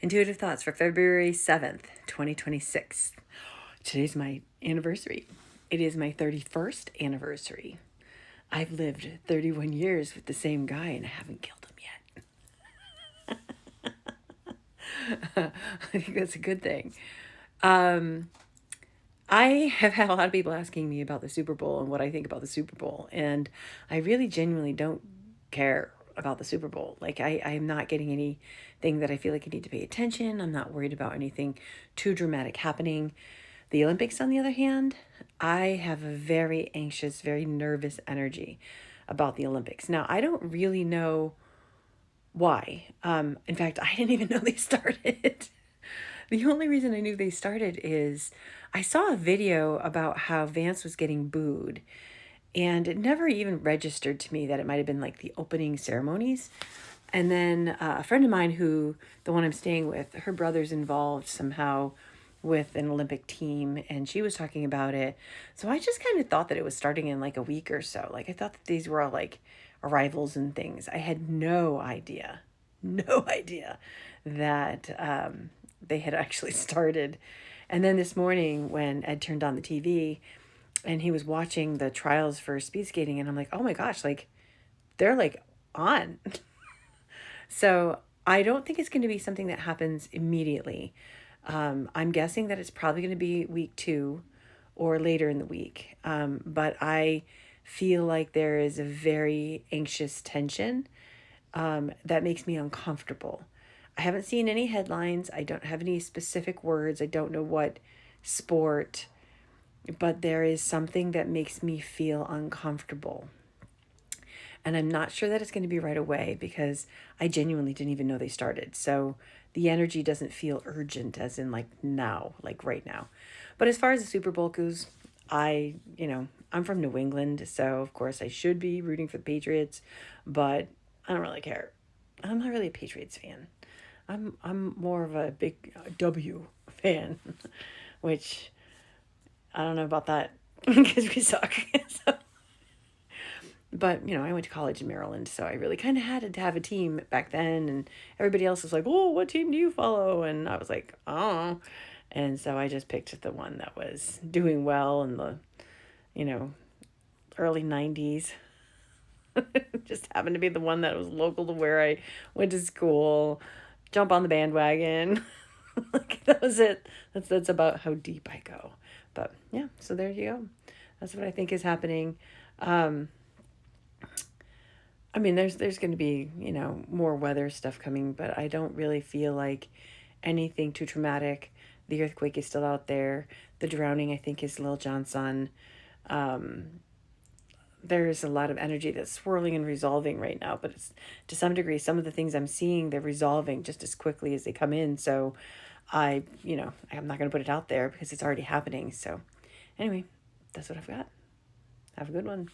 Intuitive Thoughts for February 7th, 2026. Today's my anniversary. It is my 31st anniversary. I've lived 31 years with the same guy and I haven't killed him yet. I think that's a good thing. I have had a lot of people asking me about the Super Bowl and what I think about the Super Bowl. And I really genuinely don't care about the Super Bowl. Like, I'm not getting anything that I feel like I need to pay attention. I'm not worried about anything too dramatic happening. The Olympics, on the other hand, I have a very anxious, very nervous energy about the Olympics. Now, I don't really know why. In fact, I didn't even know they started. The only reason I knew they started is I saw a video about how Vance was getting booed, and it never even registered to me that it might have been like the opening ceremonies. And then a friend of mine who, the one I'm staying with, her brother's involved somehow with an Olympic team, and she was talking about it. So I just kind of thought that it was starting in like a week or so. Like I thought that these were all like arrivals and things. I had no idea, no idea that they had actually started. And then this morning when Ed turned on the TV and he was watching the trials for speed skating, and I'm like, oh my gosh, like they're like on. So I don't think it's going to be something that happens immediately. I'm guessing that it's probably going to be week 2 or later in the week. But I feel like there is a very anxious tension that makes me uncomfortable. I haven't seen any headlines. I don't have any specific words. I don't know what sport, but there is something that makes me feel uncomfortable. And I'm not sure that it's going to be right away because I genuinely didn't even know they started. So the energy doesn't feel urgent as in like now, like right now. But as far as the Super Bowl goes, I'm from New England, so of course I should be rooting for the Patriots, but I don't really care. I'm not really a Patriots fan. I'm more of a big W fan, which I don't know about that because we suck. So, but I went to college in Maryland, so I really kind of had to have a team back then, and everybody else was like, "Oh, what team do you follow?" And I was like, "Oh," and so I just picked the one that was doing well in the you know early '90s. Just happened to be the one that was local to where I went to school. Jump on the bandwagon. Like that was it. That's about how deep I go. But yeah, so there you go. That's what I think is happening. Um, I mean, there's going to be more weather stuff coming, but I don't really feel like anything too traumatic. The earthquake is still out there. The drowning, I think, is Lil Jon's son. There's a lot of energy that's swirling and resolving right now, but it's to some degree, some of the things I'm seeing, they're resolving just as quickly as they come in. So I'm not going to put it out there because it's already happening. So anyway, that's what I've got. Have a good one.